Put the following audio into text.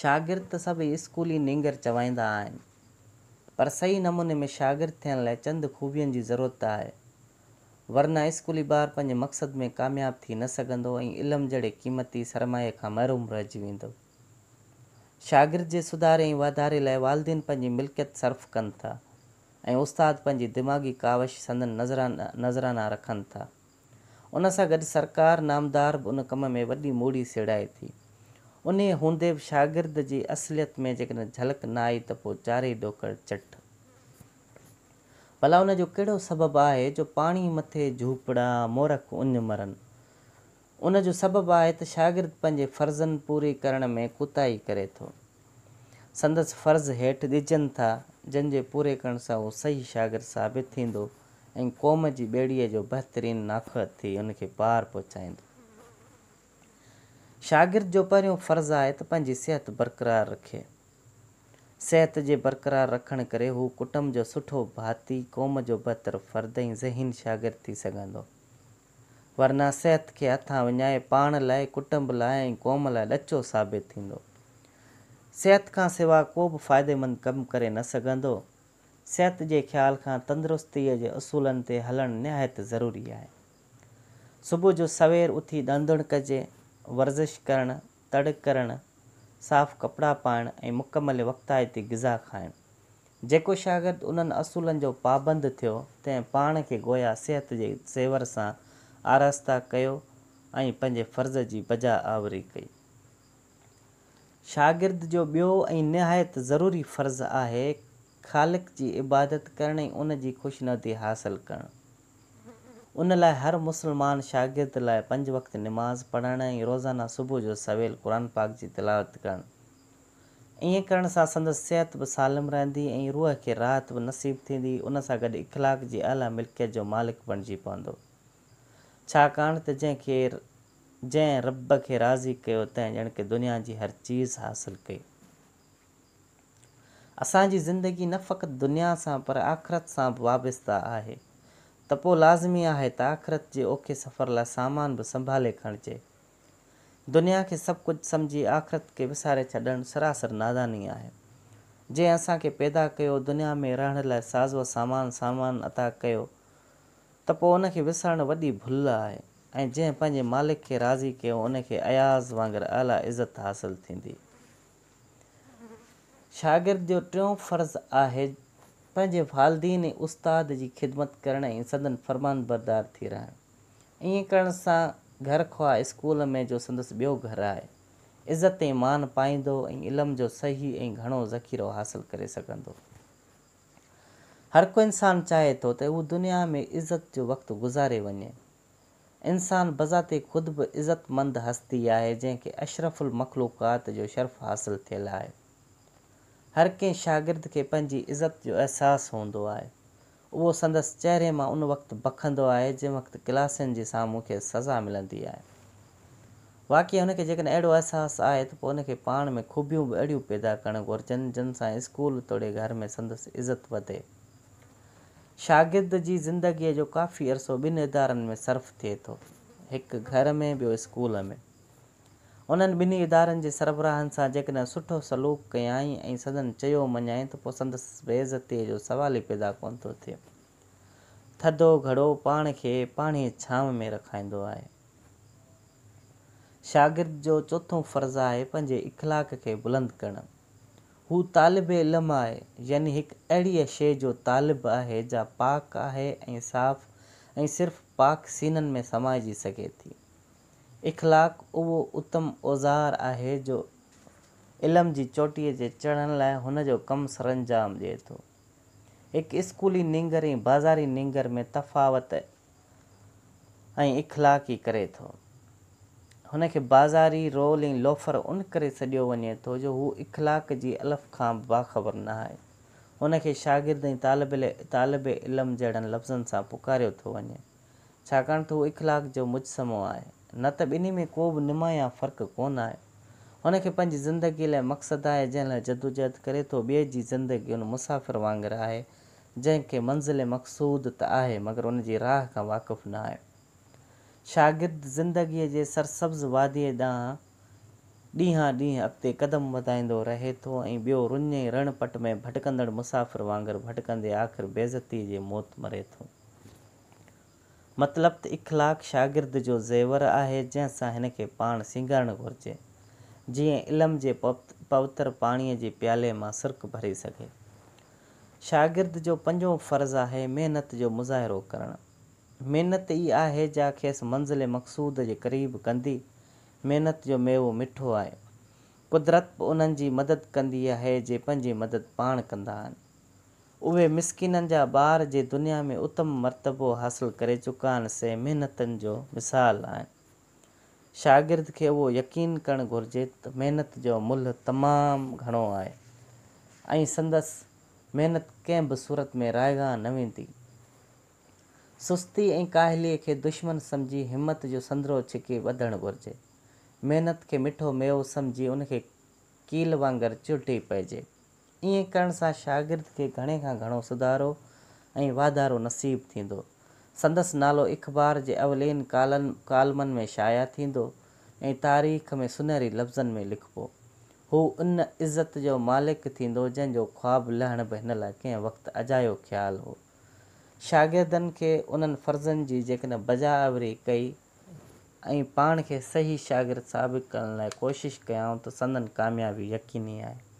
शागिर्द त सभई स्कूली नींगर चवाईंदा आहिनि, पर सही नमूने में शागिर्द थियण लाइ चंद खूबियुनि जी ज़रूरत आहे, वरना स्कूली ॿार पंहिंजे मक़सद में कामयाब थी न सघंदो ऐं इल्मु जहिड़े क़ीमती सरमाए खां महरूम रहिजी वेंदो। शागिर्द जे सुधारे ऐं वाधारे लाइ वालिदीन पंहिंजी मिल्कियत सर्फ़ कनि था ऐं उस्ताद पंहिंजी दिमाग़ी कावश संदन नज़राना रखनि था। उन सां गॾु सरकार नामदार बि उन कम में वॾी मूड़ी सेड़ाए थी। उन हूंदे बि शागिर्द जी असलियत में जेकॾहिं झलक न आई त पोइ चारई ॾोकड़ चट। भला उन जो कहिड़ो सबबु आहे जो पाणी मथे झूपड़ा मोरख उञ मरनि? उन जो सबबु आहे त शागिर्द पंहिंजे फ़र्ज़नि पूरी करण में कुताही करे थो। संदसि फ़र्ज़ हेठि ॾिजनि था, जंहिंजे पूरे करण सां उहो सही शागिर्द साबित थींदो ऐं क़ौम जी ॿेड़ीअ जो बहितरीनु नाख़ुअ थी उनखे पार पहुचाईंदो। शागिर्द जो पहिरियों फ़र्ज़ु आहे त पंहिंजी सिहत बरक़रार रखे। सिहत जे बरक़रार रखण करे हू कुटुंब जो सुठो भाती, क़ौम जो बहितर फ़र्द ऐं ज़हीन शागिर्द थी सघंदो। वरना सिहत खे हथां विञाए पाण लाइ, कुटुंब लाइ ऐं क़ौम लाइ ॾचो साबित थींदो। सिहत खां सवाइ को बि फ़ाइदेमंद कमु करे न सघंदो। सिहत जे ख़्याल खां तंदुरुस्तीअ जे उसूलनि ते हलणु निहायत ज़रूरी आहे। सुबुह जो सवेर उथी ॾंदुण कजे, वर्ज़िश करणु, तड़ करणु, साफ़ कपिड़ा पाइणु ऐं मुकमल वक़्ताइती ग़िज़ा खाइणु। जेको शागिर्द उन्हनि असूलनि जो पाबंद थियो तंहिं पाण खे गोया सिहत जे ज़ेवर सां आरास्ता कयो ऐं पंहिंजे फ़र्ज़ जी बजा आवरी कई। शागिर्द जो ॿियो ऐं निहायत ज़रूरी फ़र्ज़ु आहे ख़ालिक जी इबादत करणु ऐं उन जी ख़ुशनुदी हासिलु करणु। उन लाइ हर मुस्लमान शागिर्द लाइ 5 वक़्त निमाज़ पढ़णु ऐं रोज़ाना सुबुह जो सवेल क़ुर पाक जी तिलावत करणु। ईअं करण सां संदसि सिहत बि सालिम रहंदी ऐं रूह खे राहत बि नसीब थींदी। उन सां गॾु इख़लाक़ जी आला मिल्कियत जो मालिक बणिजी पवंदो। छाकाणि त जंहिं रब खे राज़ी कयो तंहिं ॼण के दुनिया जी हर चीज़ हासिलु कई। असांजी ज़िंदगी न फ़क़ति दुनिया सां पर आख़िरत सां बि वाबस्ता आहे, त पोइ लाज़मी आहे त आख़िरत जे औखे सफ़र लाइ सामान बि संभाले खणिजे। दुनिया खे सभु कुझु सम्झी आख़िरत खे विसारे छॾणु सरासर नादानी आहे। जंहिं असांखे पैदा कयो, दुनिया में रहण लाइ साज़ो सामान अता कयो, त पोइ उनखे विसारणु वॾी भुल आहे। ऐं जंहिं पंहिंजे मालिक खे राज़ी कयो उनखे अयाज़ वांगुरु आला इज़त हासिलु थींदी। शागिर्द जो टियों फ़र्ज़ु आहे पंहिंजे वालिदीन ऐं उस्ताद जी ख़िदमत करणु ऐं संदन फ़रमान बरदार थी रहणु। ईअं करण सां घर ख़्वाह स्कूल में जो संदसि ॿियो घरु आहे, इज़त ऐं मान पाईंदो ऐं इल्म जो सही ऐं घणो ज़ख़ीरो हासिलु करे सघंदो। हर को इंसानु चाहे थो त हू दुनिया में इज़त जो वक़्तु गुज़ारे वञे। इंसानु बज़ाते ख़ुदि बि इज़तमंद हस्ती आहे, जंहिंखे अशरफुल मख़लूक़ात जो शर्फ़ हासिलु थियल आहे। हर कंहिं शागिर्द खे पंहिंजी इज़त जो अहसासु हूंदो आहे। उहो संदसि चहिरे मां उन वक़्तु बखंदो आहे जंहिं वक़्तु क्लासनि जे साम्हूं खे सज़ा मिलंदी आहे। वाक़ई हुनखे जेकॾहिं अहिड़ो अहसासु आहे त पोइ उनखे पाण में ख़ूबियूं बि अहिड़ियूं पैदा करणु घुरिजनि जिन सां स्कूल तोड़े घर में संदसि इज़त वधे। शागिर्द जी ज़िंदगीअ जो काफ़ी अरसो 2 इदारनि में सर्फ़ थिए थो, हिकु घर में, ॿियो स्कूल में। उन्हनि 2 इदारनि जे सरबराहनि सां जेकॾहिं सुठो सलूक कयाई ऐं सदन चयो मञाई त पोइ संदसि बेइज़तीअ जो सवाल ई पैदा कोन थो थिए। थधो घड़ो पाण खे पाणीअ छांव में रखाईंदो आहे। शागिर्द जो चोथों फ़र्ज़ु आहे पंहिंजे इख़लाक़ खे बुलंद करणु। हू तालिब इल्म आहे, यानी हिकु अहिड़ी शइ जो तालिब आहे जा पाक आहे ऐं साफ़ ऐं सिर्फ़ु पाक सीननि में समाइजी सघे थी। इख़लाक़ उहो उत्तम औज़ार आहे जो इल्म जी चोटीअ ते चढ़ण लाइ हुन जो कमु सरअंजाम ॾिए थो। हिकु स्कूली नींगर ऐं बाज़ारी नींगर में तफ़ावत ऐं इख़लाक़ ई करे थो। हुनखे बाज़ारी रोल ऐं लोफर उन करे सॾियो वञे थो जो हू इख़लाक़ जी अलफ़ खां बाख़बर न आहे। हुनखे शागिर्द ऐं तालिब इल्म जहिड़नि लफ़्ज़नि सां पुकारियो थो वञे, छाकाणि त हू इख़लाक़ जो मुजसमो आहे। न त ॿिन्ही में को बि निमाया फ़र्क़ु कोन आहे। हुनखे पंहिंजी ज़िंदगीअ लाइ मक़सदु आहे जंहिं लाइ जदोजहद करे थो। ॿिए जी ज़िंदगी उन मुसाफ़िर वांगुरु आहे जंहिंखे मंज़िल मक़सूद त आहे मगर उन जी राह खां वाक़ुफ़ु न आहे। शागिर्द ज़िंदगीअ जे सरसब्ज़ वादीअ ॾांहुं ॾींहां ॾींहुं अॻिते क़दम वधाईंदो रहे थो ऐं ॿियो रुञे रणपट में भटकंदड़ मुसाफ़िर वांगुरु भटकंदे आख़िर बेज़तीअ जी मौत मरे थो। मतिलबु त इख़लाक़ शागिर्द जो ज़ेवर आहे जंहिंसां हिन खे पाण सींगारणु घुरिजे, जीअं इल्म जे पवित्र पाणीअ जे प्याले मां सुर्क भरी सघे। शागिर्द जो पंजो फ़र्ज़ु आहे महिनत जो मुज़ाहिरो करणु। महिनत ई आहे जा खेसि मंज़िल मक़सूद जे क़रीब कंदी। महिनत जो मेवो मिठो आहे। कुदरत बि उन्हनि जी मदद कंदी आहे जे पंहिंजी मदद पाण कंदा आहिनि। उहे मिसकिननि जा ॿार जे दुनिया में उत्तम मर्तबो हासिलु करे चुका आहिनि से महिनतनि जो मिसाल आहिनि। शागिर्द खे उहो यकीन करणु घुरिजे त महिनत जो मुल्ह तमामु घणो आहे ऐं संदसि महिनत कंहिं बि सूरत में रायगा न वेंदी। सुस्ती ऐं काहलीअ खे दुश्मन सम्झी हिमत जो संदरो छिके वधणु घुरिजे। महिनत खे मिठो मेवो सम्झी उनखे कील वांगुरु चुटी पइजे। ईअं करण सां शागिर्द खे घणे खां घणो सुधारो ऐं वाधारो नसीब थींदो। संदसि नालो इख़बार जे अवलेन कालमनि में शाया थींदो ऐं तारीख़ में सुनहरी लफ़्ज़नि में लिखिबो। हू उन इज़त जो मालिक थींदो जंहिंजो ख़्वाबु लहण बि हिन लाइ कंहिं वक़्तु अजायो ख़्यालु हो। शागिर्दनि खे उन्हनि फ़र्ज़नि जी जेकॾहिं बजावरी कई ऐं पाण खे सही शागिर्द साबित करण लाइ कोशिशि कयूं त संदनि कामयाबी यकीनी आहे।